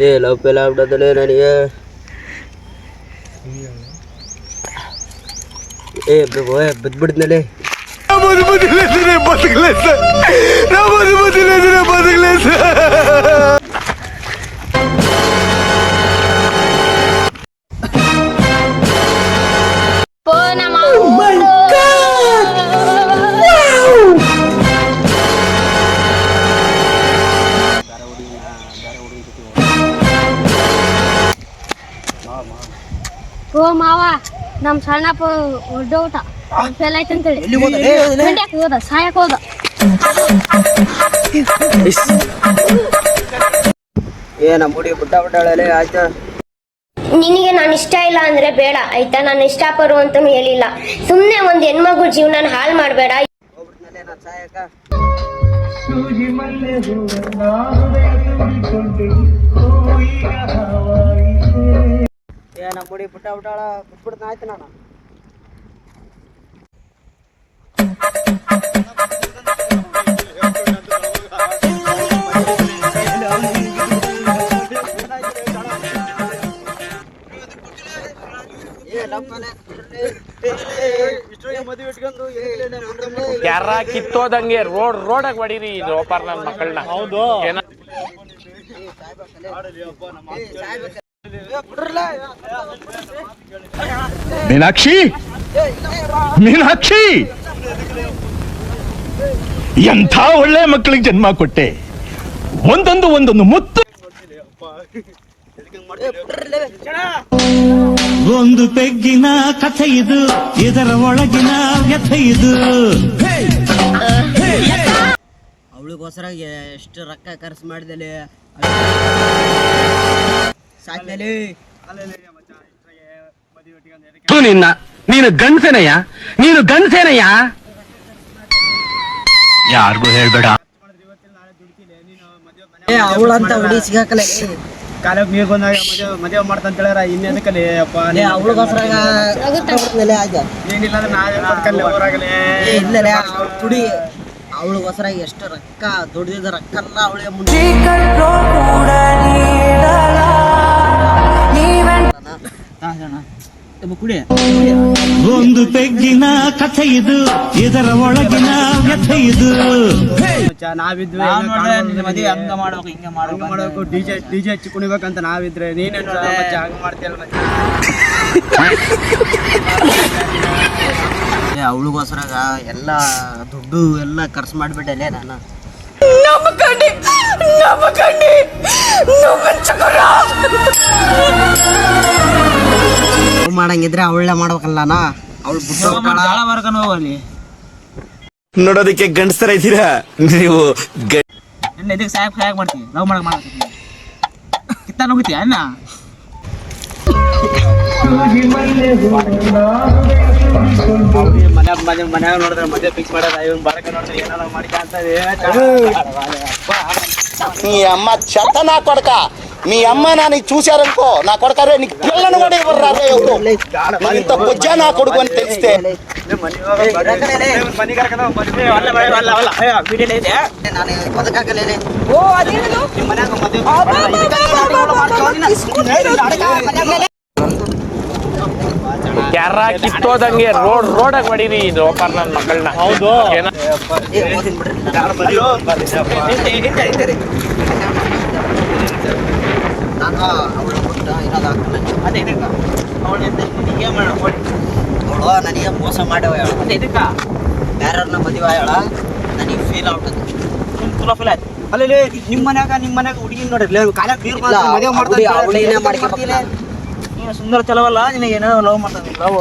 ಏ ಲವ್ ಪೇಲ ಆಗ್ಬಿಡದಲ್ಲೇ ನನಗೆ. ಏ ಬಿದ್ಬಿಡ್ದ್ನಲ್ಲೇ. ಓ ಮಾವ ನಮ್ ಸಣ್ಣಪ್ಪ ಹೊಡ್ಡೋಟ ಫೇಲ್ ಆಯ್ತು ಅಂತೇಳಿ ಹೋದ ಸಾಯಕ್ ಹೋದ. ಏ ನಮ್ಮ ಹುಡುಗಿ ಬಿಟ್ಟಾಳೆ ಆಯ್ತಾ. ನಿನಗೆ ನಾನು ಇಷ್ಟ ಇಲ್ಲ ಅಂದ್ರೆ ಬೇಡ ಆಯ್ತಾ, ನಾನು ಇಷ್ಟಪಡು ಅಂತ ಹೇಳಿಲ್ಲ. ಸುಮ್ನೆ ಒಂದ್ ಹೆಣ್ಮಗು ಜೀವನ ಹಾಳು ಮಾಡ್ಬೇಡ. ಏ ನಮ್ಮ ಹುಡುಗಿ ಬಿಟ್ಟಾಳ ಬಿಟ್ಬಿಡ್ತಾನ ಆಯ್ತು ನಾನು. ಯಾರ ಕಿತ್ತೋದಂಗೆ ರೋಡಾಗ ಹೊಡೀರಿ ರೋಪಾರ್ ನನ್ನ ಮಕ್ಕಳನ್ನ. ಹೌದು ಮೀನಾಕ್ಷಿ ಮೀನಾಕ್ಷಿ ಎಂಥ ಒಳ್ಳೆ ಮಕ್ಕಳಿಗೆ ಜನ್ಮ ಕೊಟ್ಟೆ. ಒಂದೊಂದು ಮುತ್ತು. ಒಂದು ಪೆಗ್ಗಿನ ಕಥೆ ಇದು, ಇದರ ಒಳಗಿನ ವ್ಯಥೆ ಇದು. ಅವಳಿಗೋಸ್ಕರ ಎಷ್ಟು ರೊಕ್ಕ ಖರ್ಚು ಮಾಡಿದಲ್ಲಿ ಸಾಕ್ನಲ್ಲಿ. ನೀನು ಗಂಡಸೇನಯ್ಯ ಯಾರಿಗೂ ಹೇಳ್ಬೇಡ. ಅವಳಂತ ಹುಡುಗಿ ಸಿಗಾಕಲ್ಲ. ಕಾಲಕ್ಕೆ ನೀರು ಬಂದಾಗ ಮದುವೆ ಮಾಡ್ತಂತ ಹೇಳ್ಯಾರ. ಇನ್ನೇನಕ್ಕಲ್ಲಿ ಅಪ್ಪ ಅವಳಿಗೋಸ್ಕರ ಏನಿಲ್ಲ ಅಂದ್ರೆ ನಾವೇ ಬದುಕಲ್ಲಿ ಅವರಾಗಲೇ ಇಲ್ಲಲೇ ತುಡಿ. ಅವಳಿಗೋಸ್ಕರ ಎಷ್ಟು ರೊಕ್ಕ ದುಡ್ದಿದ್ದ ರೊಕ್ಕ ಎಲ್ಲ ಅವಳಿಗೆ ಮುಂದೆ ಕುಡಿ. ಒಂದು ಪೆಗ್ಗಿನ ಕಥೆ ಇದು, ಇದರ ಒಳಗಿನ ವ್ಯಥೆ ಇದು. ನಾವಿದ್ವಿ ಮದುವೆ ಹಂಗ ಮಾಡ್ಬೇಕು ಹಿಂಗ ಮಾಡ್ಬೇಕು ಡಿಜೆ ಹಚ್ಚಿ ಕುಣಿಬೇಕಂತ ನಾವಿದ್ರೆ ನೀನೇನು ಹಂಗ ಮಾಡ್ತೀಯಲ್ಲ ಮತ್ತೆ. ಅವಳಿಗೋಸ್ಕರ ಎಲ್ಲ ದುಡ್ಡು ಎಲ್ಲ ಖರ್ಚು ಮಾಡಿಬಿಟ್ಟಲೆ ನಾನು. ಮಾಡಂಗಿದ್ರೆ ಅವಳ ಮಾಡ್ಬೇಕಲ್ಲ ನಾ. ಅವಳು ಹೋಗಲಿ ನೋಡೋದಕ್ಕೆ ಗಂಡಸ್ತರ ಇದ್ದೀರಾ ನೀವು. ಇದಕ್ಕೆ ಸಾಯಕ್ ಮಾಡ್ತೀವಿ. ಲವ್ ಮಾಡಕ್ ಕಿತ್ತಾನ ಹೋಗ್ತೀಯ ಅನ್ನ. ಮನ್ಯಾಗ ನೋಡಿದ್ರೆ ಮದುವೆ ಫಿಕ್ಸ್ ಮಾಡೋದ ಇವ್ನ ಬಾಳಕ ನೋಡಿದ್ರೆ ಏನಾರ ಮಾಡ್ಕೊಂತ మీ అమ్మ చెత్త నా కొడక. మీ అమ్మ నాని చూశారనుకో నా కొడకరే నీకు పిల్లను కూడా ఇవ్వరారే ఎవరు. ఇంత బుజ్జ నా కొడుకు అని తెలిస్తే ಯಾರ ಕಿತ್ತೋದಂಗೆ ರೋಡಾಗ ಹೊಡೀರಿ ರೋಪಾರ್ ನನ್ನ ಮಕ್ಕಳನ್ನ. ಹೌದು ಅವಳು ನನಗೆ ಮೋಸ ಮಾಡ್ಯವ. ಬೇರೆಯವ್ರನ್ನ ಮದುವೆ ಆಳ ನನಗೆ ಫೀಲ್ ಆಗ್ತದೆ. ತುಲಾ ಫೀಲ್ ಆಯ್ತು. ಅಲ್ಲಿ ನಿಮ್ಮ ಮನ್ಯಾಗ ಹುಡುಗಿ ನೋಡಿರ್ಲಿ ಕಾಲಕ್ಕೆ ನೀರು ಮದುವೆ ಮಾಡ್ತಾರೆ. ಸುಂದರ ಚಲವಲ್ಲ ನಿನಗೆ ಏನೋ ಲವ್ ಮಾಡ್ತಾನೆ. ಲವ್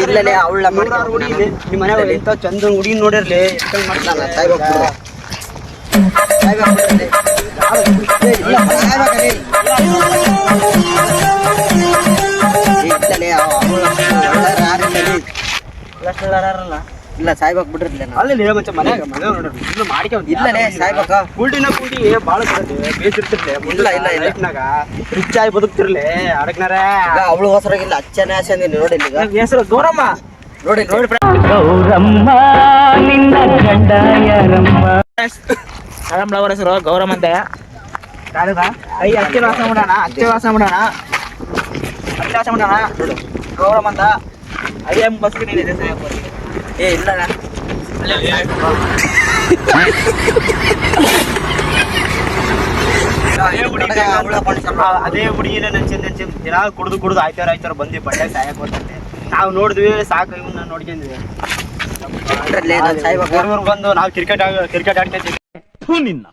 ಇಲ್ಲಲೇ ಅವಳ ಹುಡುಗಿ ನಿಮ್ಮ ಮನ್ಯಾಗ ಇಂಥ ಚಂದ ಹುಡುಗಿ ನೋಡಿರ್ಲಿ ಮಾಡ್ತಾನೆ. ಇಲ್ಲ ಸಾಯ್ಬೇಕು ಬಿಡ್ರಿಲ್ಲ. ಅಲ್ಲಿ ಮತ್ತೆ ಮನ್ಯಾಗ ಮದುವೆ ನೋಡ್ರಿ ಮಾಡ್ಕೊಂಡ್ ಇಲ್ಲಲೇ ಸಾಯ್ಬೇಕ. ಕುಲ್ಟಿನ ಕುಲ್ಟಿ ಭಾಳ ಬೇಸಿರ್ತಿರ್ಲಿ. ಇಲ್ಲ ಲೈಫ್ನಾಗ ರಿಚ್ ಆಗಿ ಬದುಕ್ತಿರ್ಲಿ ಅಡಗ್ನಾರ. ಅವಳು ಹೊಸರಾಗಿಲ್ಲ ಅಚ್ಚನೇ ಆಸೆ ಅಂದಿನಿ ನೋಡಿ. ಹೆಸರು ಗೌರಮ್ಮ ನೋಡಿ ಗೌರಮ್ಮ ನಿನ್ನ ಗಂಡ ಯಾರಮ್ಮ. ಅವರ ಹೆಸರು ಗೌರಮ್ಮ ಅಂತ. ಕೈ ಅಚ್ಚೆ ವಾಸ ಮಾಡೋಣ ಅಚ್ಚೆ ವಾಸ ಮಾಡೋಣ ಗೌರವ ಅಂತ ಅದೇ ಬಸ್ ಇದೆ ಏ ಇಲ್ಲ ಅದೇ ಹುಡುಗಿನ ನೆನ್ಸಿಂದ ದಿನ ಕುಡ್ದು ಆಯ್ತಾರ ಬಂದು ಬಟ್ಟೆ ಸಾಯಕ್ ಹೋಗ್ತಂತೆ ನಾವು ನೋಡಿದ್ವಿ ಸಾಕು ಇವನ್ನ ನೋಡ್ಕೊಂಡಿದ್ವಿ ಬಂದು ನಾವು ಕ್ರಿಕೆಟ್ ಆಡ್ಕೊಂತೀವಿ ನಿನ್ನ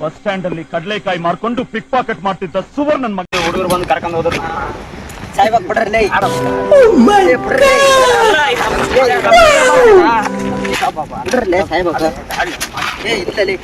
ಬಸ್ ಸ್ಟ್ಯಾಂಡ್ ಅಲ್ಲಿ ಕಡ್ಲೆಕಾಯಿ ಮಾರ್ಕೊಂಡು ಪಿಕ್ ಪಾಕೆಟ್ ಮಾಡ್ತಿದ್ದ ಸುವರ್ಣನ್ ಮಗ ಹುಡುಗರು ಬಂದು ಕರ್ಕೊಂಡು ಹೋದ್ರು ಸಾಯ್ಬಾಗ್ ಬಿಡ್ರಿ ಸಾಯ್ಬಾಗ ಏ ಇಲ್ಲ